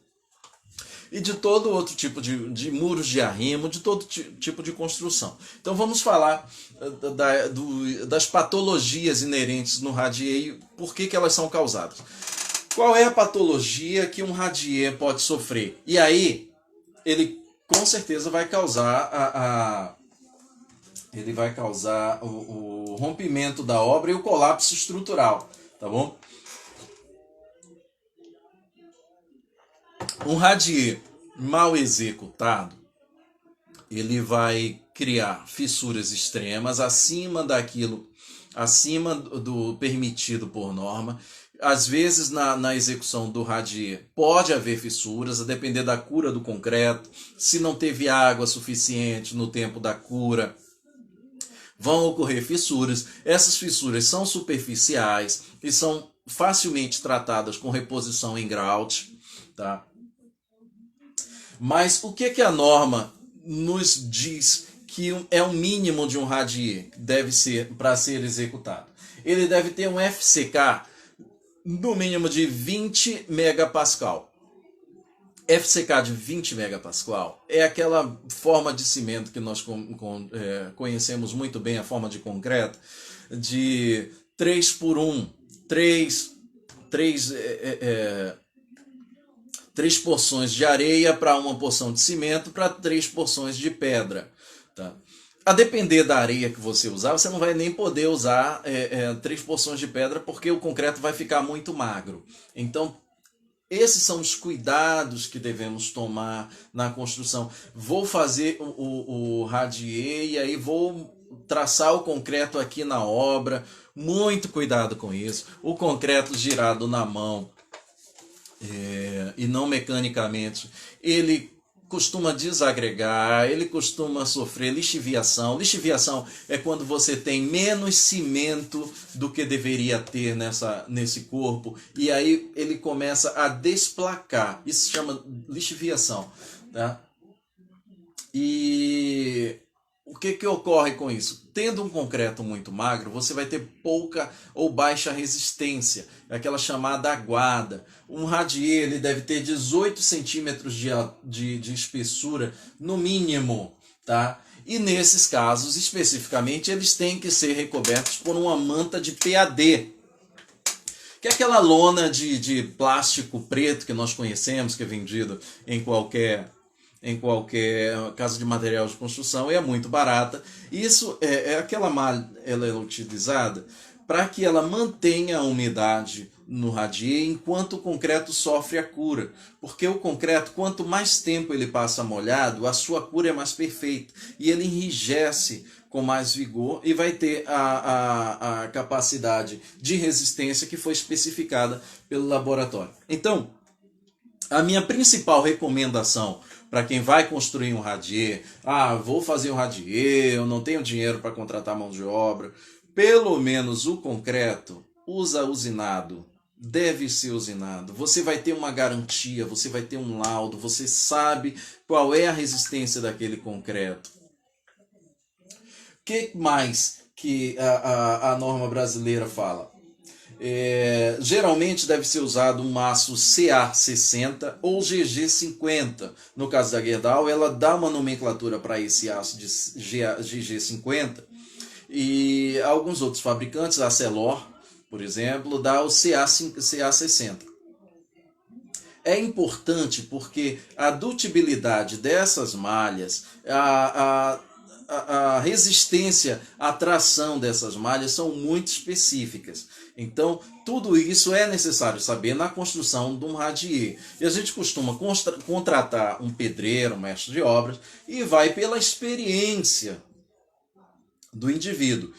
A: e de todo outro tipo de muros de arrimo, de todo tipo de construção. Então vamos falar das patologias inerentes no radier e por que elas são causadas. Qual é a patologia que um radier pode sofrer? E aí, ele com certeza vai causar o rompimento da obra e o colapso estrutural, tá bom? Um radier mal executado, ele vai criar fissuras extremas acima do permitido por norma. Às vezes na execução do radier pode haver fissuras, a depender da cura do concreto. Se não teve água suficiente no tempo da cura, vão ocorrer fissuras. Essas fissuras são superficiais e são facilmente tratadas com reposição em grout, tá? Mas o que a norma nos diz que é o mínimo de um radier que deve ser para ser executado? Ele deve ter um FCK no mínimo de 20 megapascal. FCK de 20 megapascal é aquela forma de cimento que nós conhecemos muito bem, a forma de concreto, de 3x1, 3 porções de areia para uma porção de cimento para 3 porções de pedra. Tá? A depender da areia que você usar, você não vai nem poder usar 3 porções de pedra porque o concreto vai ficar muito magro. Então, esses são os cuidados que devemos tomar na construção. Vou fazer o radier e aí vou traçar o concreto aqui na obra. Muito cuidado com isso. O concreto girado na mão e não mecanicamente, ele costuma desagregar, ele costuma sofrer lixiviação. Lixiviação é quando você tem menos cimento do que deveria ter nesse corpo, e aí ele começa a desplacar. Isso se chama lixiviação, tá? E o que que ocorre com isso? Tendo um concreto muito magro, você vai ter pouca ou baixa resistência, aquela chamada aguada. Um radier ele deve ter 18 centímetros de espessura, no mínimo, tá? E nesses casos, especificamente, eles têm que ser recobertos por uma manta de PAD, que é aquela lona de plástico preto que nós conhecemos, que é vendido em qualquer casa de material de construção, e é muito barata. Isso aquela malha, ela é utilizada para que ela mantenha a umidade no radier enquanto o concreto sofre a cura. Porque o concreto, quanto mais tempo ele passa molhado, a sua cura é mais perfeita e ele enrijece com mais vigor e vai ter a capacidade de resistência que foi especificada pelo laboratório. Então, a minha principal recomendação para quem vai construir um radier, vou fazer um radier, eu não tenho dinheiro para contratar mão de obra, pelo menos o concreto, usa usinado, deve ser usinado. Você vai ter uma garantia, você vai ter um laudo, você sabe qual é a resistência daquele concreto. O que mais que a norma brasileira fala? Geralmente deve ser usado um aço CA60 ou GG50. No caso da Gerdau, ela dá uma nomenclatura para esse aço de GG50, e alguns outros fabricantes, a Celor, por exemplo, dá o CA60. É importante porque a dutibilidade dessas malhas, a resistência à tração dessas malhas são muito específicas. Então, tudo isso é necessário saber na construção de um radier. E a gente costuma contratar um pedreiro, um mestre de obras, e vai pela experiência do indivíduo.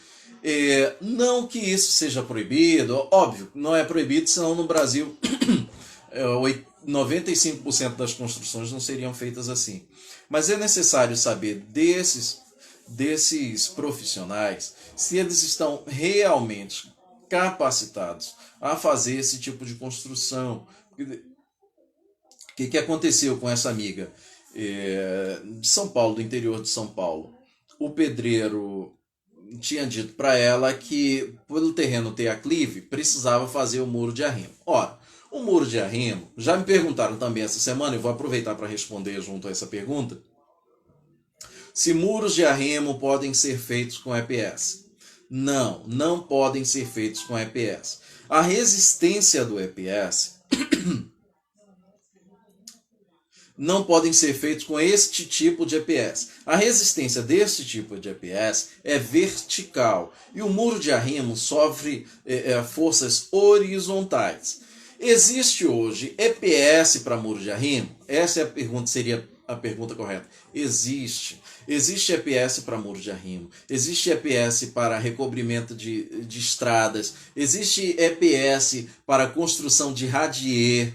A: Não que isso seja proibido, óbvio, não é proibido, senão no Brasil 95% das construções não seriam feitas assim. Mas é necessário saber desses profissionais se eles estão realmente capacitados a fazer esse tipo de construção. O que aconteceu com essa amiga de São Paulo, do interior de São Paulo? O pedreiro tinha dito para ela que, pelo terreno ter aclive, precisava fazer o muro de arrimo. Ora, o muro de arrimo, já me perguntaram também essa semana, eu vou aproveitar para responder junto a essa pergunta, se muros de arrimo podem ser feitos com EPS. Não podem ser feitos com EPS. A resistência do EPS não podem ser feitos com este tipo de EPS. A resistência deste tipo de EPS é vertical e o muro de arrimo sofre forças horizontais. Existe hoje EPS para muro de arrimo? Essa é a pergunta, seria a pergunta correta. Existe. Existe EPS para muro de arrimo, existe EPS para recobrimento de estradas, existe EPS para construção de radier.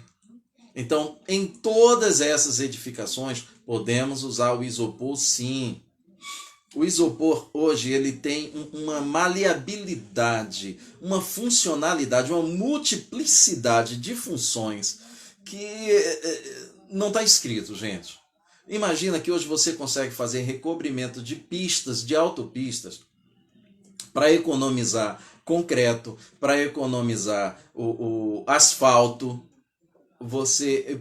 A: Então, em todas essas edificações, podemos usar o isopor, sim. O isopor hoje ele tem uma maleabilidade, uma funcionalidade, uma multiplicidade de funções que não está escrito, gente. Imagina que hoje você consegue fazer recobrimento de pistas, de autopistas, para economizar concreto, para economizar o asfalto,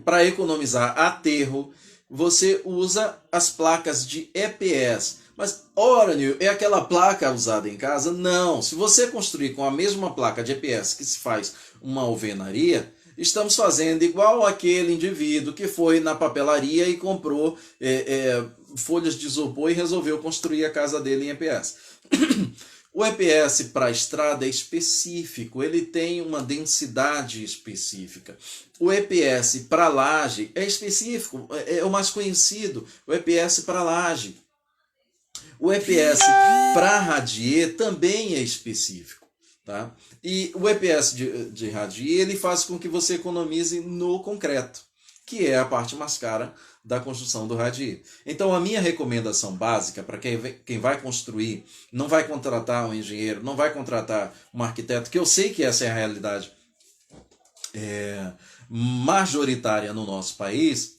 A: para economizar aterro, você usa as placas de EPS. Mas, ora, Nil, é aquela placa usada em casa? Não. Se você construir com a mesma placa de EPS que se faz uma alvenaria, estamos fazendo igual aquele indivíduo que foi na papelaria e comprou folhas de isopor e resolveu construir a casa dele em EPS. O EPS para a estrada é específico, ele tem uma densidade específica. O EPS para laje é específico, é o mais conhecido, o EPS para laje. O EPS para radier também é específico. Tá? E o EPS de radier ele faz com que você economize no concreto, que é a parte mais cara da construção do radier. Então a minha recomendação básica para quem vai construir, não vai contratar um engenheiro, não vai contratar um arquiteto, que eu sei que essa é a realidade majoritária no nosso país,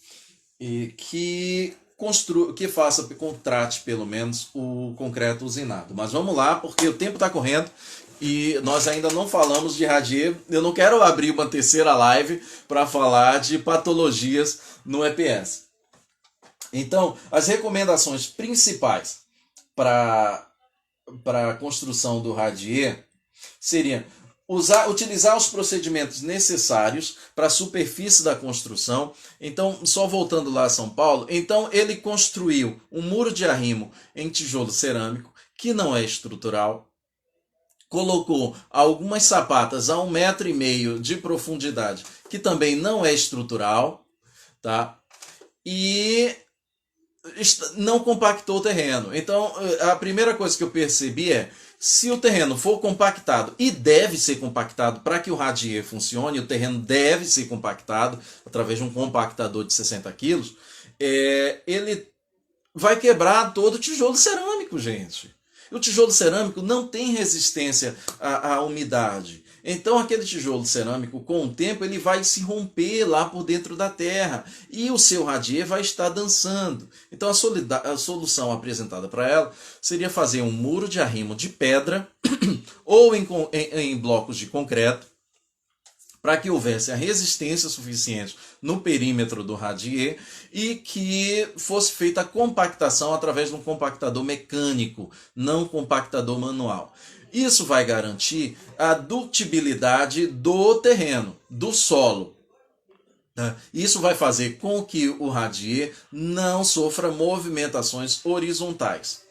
A: e que que faça, que contrate pelo menos o concreto usinado. Mas vamos lá, porque o tempo está correndo e nós ainda não falamos de radier. Eu não quero abrir uma terceira live para falar de patologias no EPS. Então, as recomendações principais para a construção do radier seriam utilizar os procedimentos necessários para a superfície da construção. Então, só voltando lá a São Paulo, então ele construiu um muro de arrimo em tijolo cerâmico, que não é estrutural, colocou algumas sapatas a 1,5 metro de profundidade, que também não é estrutural, tá? E não compactou o terreno. Então, a primeira coisa que eu percebi é, se o terreno for compactado, e deve ser compactado para que o radier funcione, o terreno deve ser compactado através de um compactador de 60 quilos, ele vai quebrar todo o tijolo cerâmico, gente. O tijolo cerâmico não tem resistência à umidade. Então aquele tijolo cerâmico, com o tempo, ele vai se romper lá por dentro da terra e o seu radier vai estar dançando. Então a solução apresentada para ela seria fazer um muro de arrimo de pedra ou em blocos de concreto, para que houvesse a resistência suficiente no perímetro do radier e que fosse feita a compactação através de um compactador mecânico, não compactador manual. Isso vai garantir a dutibilidade do terreno, do solo. Isso vai fazer com que o radier não sofra movimentações horizontais.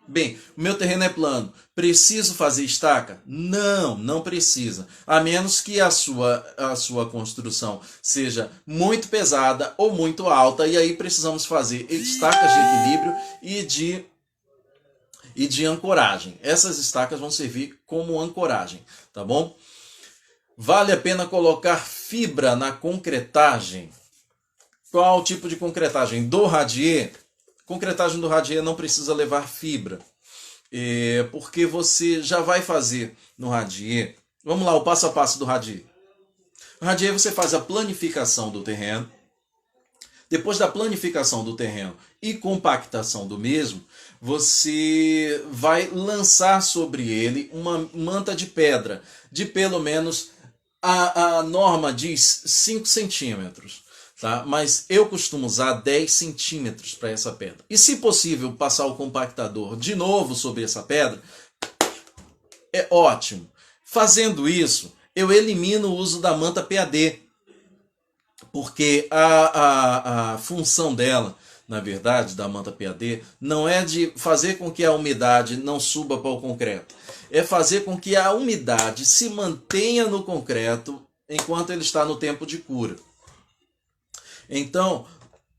A: Bem, o meu terreno é plano. Preciso fazer estaca? Não, não precisa. A menos que a sua construção seja muito pesada ou muito alta. E aí precisamos fazer estacas de equilíbrio e de ancoragem. Essas estacas vão servir como ancoragem, tá bom? Vale a pena colocar fibra na concretagem? Qual o tipo de concretagem? Do radier? Concretagem do radier não precisa levar fibra, porque você já vai fazer no radier. Vamos lá, o passo a passo do radier. No radier você faz a planificação do terreno. Depois da planificação do terreno e compactação do mesmo, você vai lançar sobre ele uma manta de pedra de pelo menos, a norma diz 5 centímetros. Tá? Mas eu costumo usar 10 centímetros para essa pedra. E se possível passar o compactador de novo sobre essa pedra, é ótimo. Fazendo isso, eu elimino o uso da manta PAD, porque a função dela, na verdade, da manta PAD, não é de fazer com que a umidade não suba para o concreto, é fazer com que a umidade se mantenha no concreto enquanto ele está no tempo de cura. Então,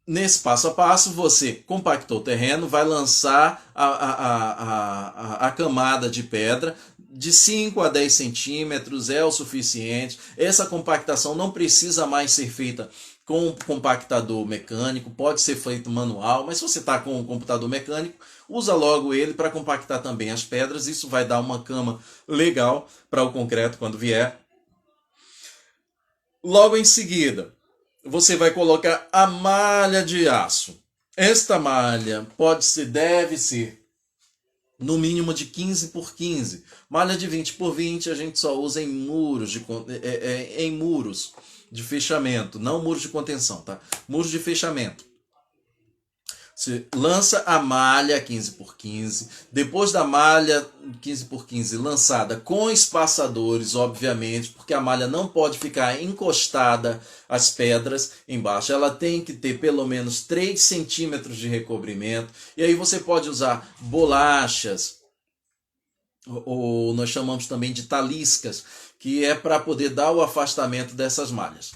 A: nesse passo a passo, você compactou o terreno, vai lançar a camada de pedra de 5 a 10 centímetros, é o suficiente. Essa compactação não precisa mais ser feita com um compactador mecânico, pode ser feito manual, mas se você está com um computador mecânico, usa logo ele para compactar também as pedras. Isso vai dar uma cama legal para o concreto quando vier. Logo em seguida, você vai colocar a malha de aço. Esta malha deve ser no mínimo de 15 por 15. Malha de 20 por 20 a gente só usa em muros de fechamento, não muros de contenção, tá? Muros de fechamento. Você lança a malha 15 por 15, depois da malha 15 por 15 lançada com espaçadores, obviamente, porque a malha não pode ficar encostada às pedras embaixo, ela tem que ter pelo menos 3 centímetros de recobrimento, e aí você pode usar bolachas, ou nós chamamos também de taliscas, que é para poder dar o afastamento dessas malhas.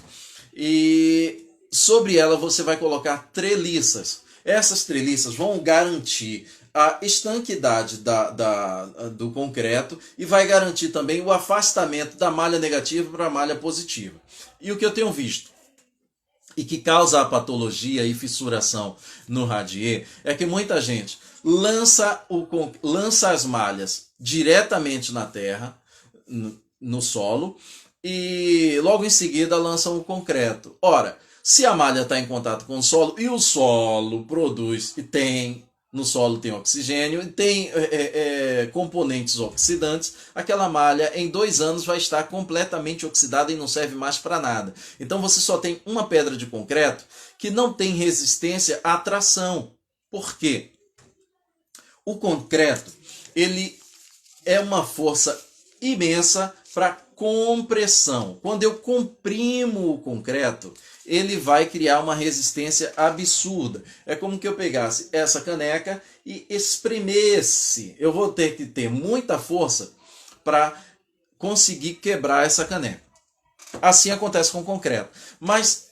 A: E sobre ela você vai colocar treliças. Essas treliças vão garantir a estanquidade do concreto e vai garantir também o afastamento da malha negativa para a malha positiva. E o que eu tenho visto e que causa a patologia e fissuração no radier é que muita gente lança as malhas diretamente na terra, no solo, e logo em seguida lançam o concreto. Ora, Se a malha está em contato com o solo e o solo produz e tem, no solo tem oxigênio e tem componentes oxidantes, aquela malha em 2 anos vai estar completamente oxidada e não serve mais para nada. Então você só tem uma pedra de concreto que não tem resistência à tração. Por quê? O concreto, ele é uma força imensa para compressão. Quando eu comprimo o concreto, ele vai criar uma resistência absurda. É como que eu pegasse essa caneca e espremesse. Eu vou ter que ter muita força para conseguir quebrar essa caneca. Assim acontece com o concreto. Mas,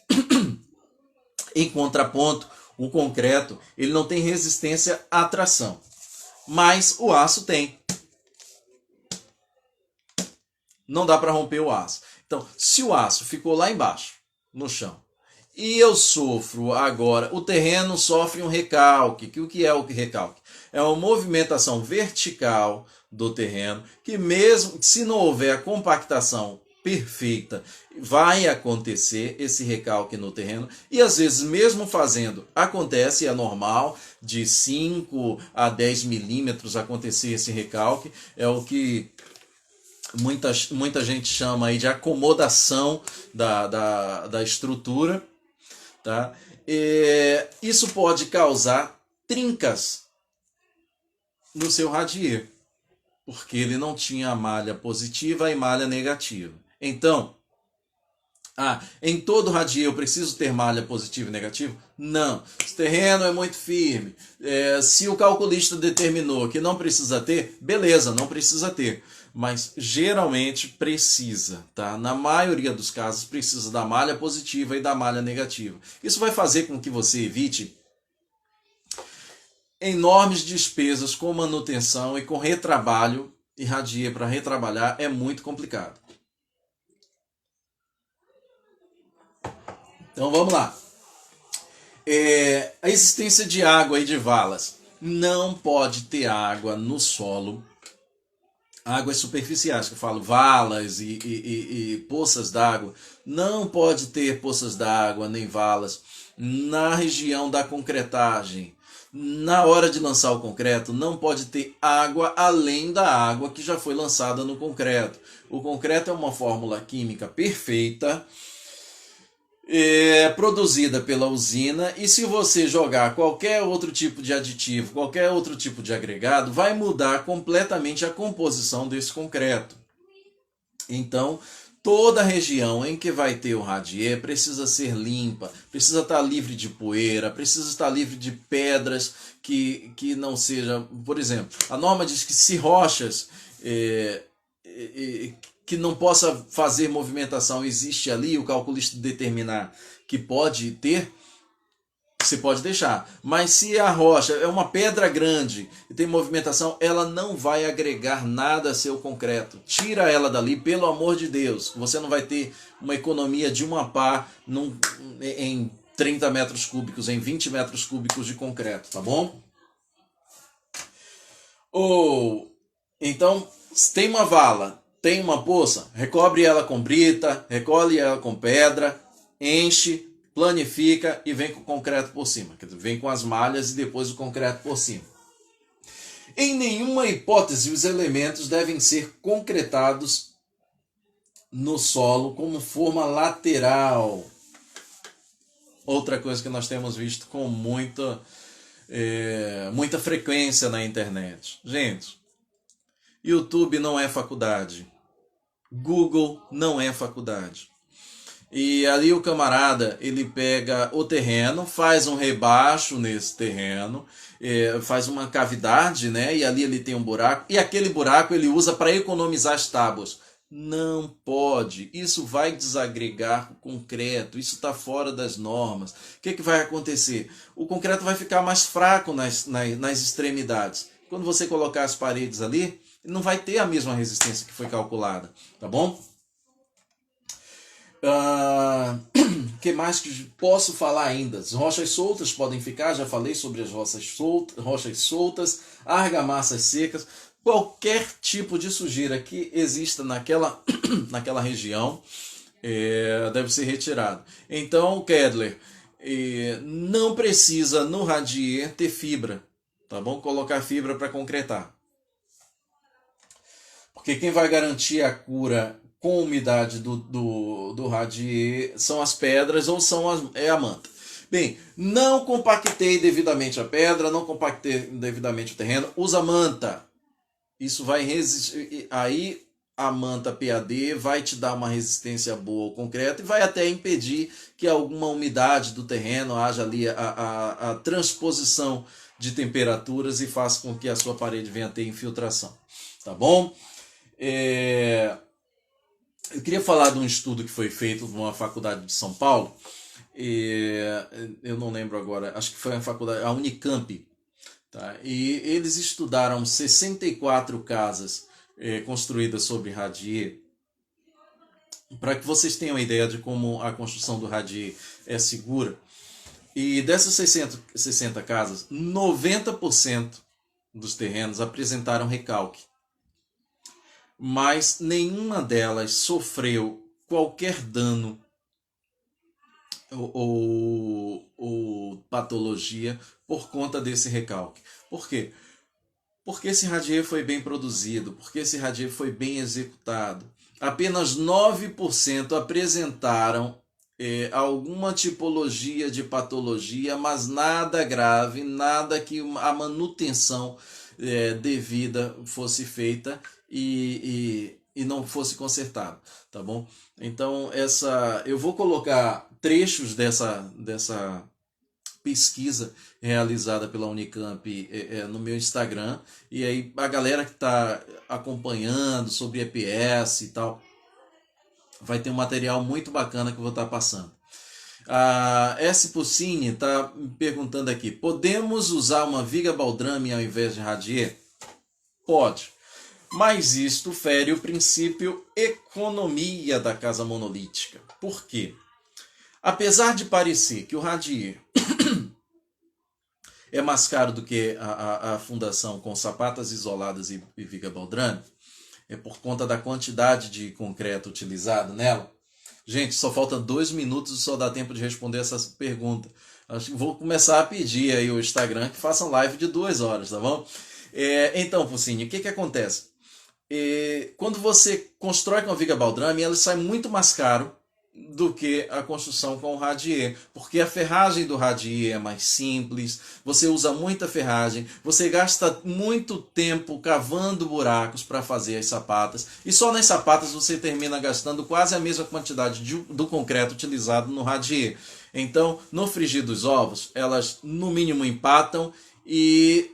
A: em contraponto, o concreto ele não tem resistência à tração. Mas o aço tem. Não dá para romper o aço. Então, se o aço ficou lá embaixo, no chão, e eu sofro agora, o terreno sofre um recalque. O que é o recalque? É uma movimentação vertical do terreno, que mesmo se não houver a compactação perfeita, vai acontecer esse recalque no terreno. E às vezes, mesmo fazendo, acontece, é normal, de 5 a 10 milímetros acontecer esse recalque. É o que muita gente chama aí de acomodação da estrutura. Tá? Isso pode causar trincas no seu radier, porque ele não tinha a malha positiva e malha negativa. Então, em todo radier eu preciso ter malha positiva e negativa? Não. Se o terreno é muito firme, se o calculista determinou que não precisa ter, beleza, não precisa ter. Mas geralmente precisa, tá? Na maioria dos casos precisa da malha positiva e da malha negativa. Isso vai fazer com que você evite enormes despesas com manutenção e com retrabalho, e radier para retrabalhar é muito complicado. Então vamos lá. A existência de água e de valas. Não pode ter água no solo. Águas superficiais, que eu falo, valas e poças d'água. Não pode ter poças d'água nem valas na região da concretagem. Na hora de lançar o concreto, não pode ter água além da água que já foi lançada no concreto. O concreto é uma fórmula química perfeita, produzida pela usina, e se você jogar qualquer outro tipo de aditivo, qualquer outro tipo de agregado, vai mudar completamente a composição desse concreto. Então, toda região em que vai ter o radier precisa ser limpa, precisa estar livre de poeira, precisa estar livre de pedras que não seja... Por exemplo, a norma diz que se rochas que não possa fazer movimentação existe ali, o calculista determinar que pode ter, você pode deixar. Mas se a rocha é uma pedra grande e tem movimentação, ela não vai agregar nada a seu concreto. Tira ela dali, pelo amor de Deus. Você não vai ter uma economia de uma pá em 30 metros cúbicos, em 20 metros cúbicos de concreto, tá bom? Então, se tem uma vala, tem uma poça, recobre ela com brita, recolhe ela com pedra, enche, planifica e vem com o concreto por cima. Quer dizer, vem com as malhas e depois o concreto por cima. Em nenhuma hipótese os elementos devem ser concretados no solo como forma lateral. Outra coisa que nós temos visto com muita frequência na internet. Gente, YouTube não é faculdade. Google não é faculdade. E ali o camarada, ele pega o terreno, faz um rebaixo nesse terreno, faz uma cavidade, né? E ali ele tem um buraco. E aquele buraco ele usa para economizar as tábuas. Não pode. Isso vai desagregar o concreto. Isso está fora das normas. O que vai acontecer? O concreto vai ficar mais fraco nas extremidades. Quando você colocar as paredes ali, não vai ter a mesma resistência que foi calculada, tá bom? Que mais que posso falar ainda? As rochas soltas podem ficar, já falei sobre as rochas soltas, argamassas secas, qualquer tipo de sujeira que exista naquela região, deve ser retirado. Então, Kedler, não precisa no radier ter fibra, tá bom? Colocar fibra para concretar. Porque quem vai garantir a cura com umidade do radier são as pedras ou é a manta. Bem, não compactei devidamente a pedra, não compactei devidamente o terreno, usa manta. Isso vai resistir. Aí a manta PAD vai te dar uma resistência boa ao concreto e vai até impedir que alguma umidade do terreno haja ali a transposição de temperaturas e faça com que a sua parede venha a ter infiltração. Tá bom? Eu queria falar de um estudo que foi feito numa faculdade de São Paulo. Eu não lembro agora, acho que foi a Unicamp. Tá? E eles estudaram 64 casas construídas sobre radier, para que vocês tenham uma ideia de como a construção do radier é segura. E dessas 60 casas, 90% dos terrenos apresentaram recalque, mas nenhuma delas sofreu qualquer dano ou patologia por conta desse recalque. Por quê? Porque esse radier foi bem produzido, porque esse radier foi bem executado. Apenas 9% apresentaram alguma tipologia de patologia, mas nada grave, nada que a manutenção devida fosse feita e não fosse consertado, tá bom? Então, eu vou colocar trechos dessa pesquisa realizada pela Unicamp no meu Instagram, e aí a galera que está acompanhando sobre EPS e tal vai ter um material muito bacana que eu vou estar passando. A S. Puccini está me perguntando aqui: podemos usar uma viga baldrame ao invés de radier? Pode, mas isto fere o princípio economia da casa monolítica. Por quê? Apesar de parecer que o radier é mais caro do que a fundação com sapatas isoladas e viga baldrame, é por conta da quantidade de concreto utilizado nela. Gente, só falta 2 minutos e só dá tempo de responder essa pergunta. Acho que vou começar a pedir aí o Instagram que façam live de 2 horas, tá bom? Então, Puccini, o que acontece? Quando você constrói com a viga baldrame, ela sai muito mais caro do que a construção com o radier, porque a ferragem do radier é mais simples, você usa muita ferragem, você gasta muito tempo cavando buracos para fazer as sapatas, e só nas sapatas você termina gastando quase a mesma quantidade do concreto utilizado no radier. Então, no frigir dos ovos, elas no mínimo empatam e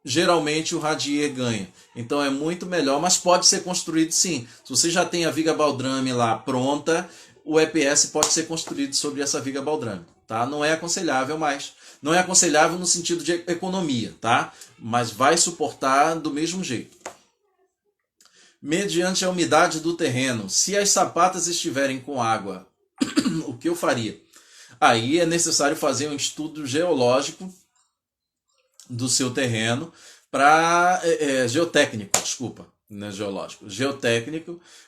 A: geralmente o radier ganha. Então é muito melhor, mas pode ser construído sim. Se você já tem a viga baldrame lá pronta, o EPS pode ser construído sobre essa viga baldrame, tá? Não é aconselhável, mas não é aconselhável no sentido de economia, tá? Mas vai suportar do mesmo jeito. Mediante a umidade do terreno, se as sapatas estiverem com água, o que eu faria? Aí é necessário fazer um estudo geológico do seu terreno geotécnico,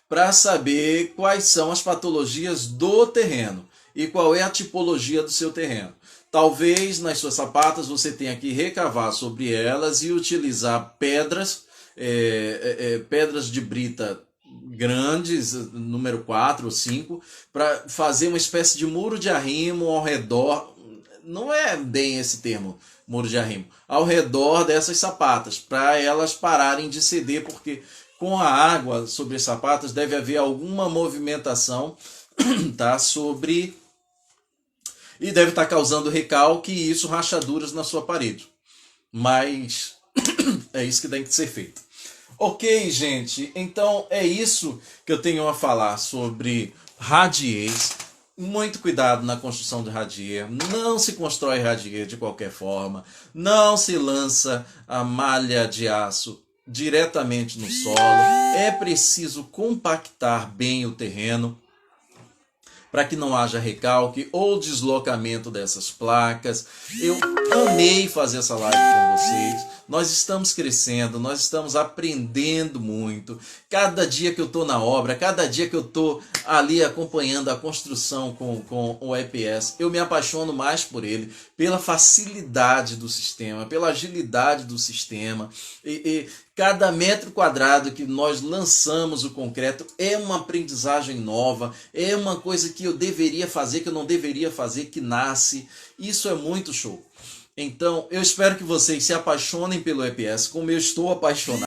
A: para saber quais são as patologias do terreno e qual é a tipologia do seu terreno. Talvez nas suas sapatas você tenha que recavar sobre elas e utilizar pedras de brita grandes, número 4 ou 5, para fazer uma espécie de muro de arrimo ao redor. Não é bem esse termo, muro de arrimo, ao redor dessas sapatas, para elas pararem de ceder, porque com a água sobre as sapatas deve haver alguma movimentação, tá, e deve estar causando recalque e isso rachaduras na sua parede. Mas é isso que tem que ser feito. Ok, gente, então é isso que eu tenho a falar sobre radiers. Muito cuidado na construção de radier. Não se constrói radier de qualquer forma. Não se lança a malha de aço diretamente no solo. É preciso compactar bem o terreno. para que não haja recalque ou deslocamento dessas placas. Eu amei fazer essa live com vocês. Nós estamos crescendo, nós estamos aprendendo muito. Cada dia que eu estou na obra, cada dia que eu estou ali acompanhando a construção com o EPS, eu me apaixono mais por ele, pela facilidade do sistema, pela agilidade do sistema. E cada metro quadrado que nós lançamos o concreto é uma aprendizagem nova, é uma coisa que eu deveria fazer, que eu não deveria fazer, que nasce. Isso é muito show. Então, eu espero que vocês se apaixonem pelo EPS, como eu estou apaixonado.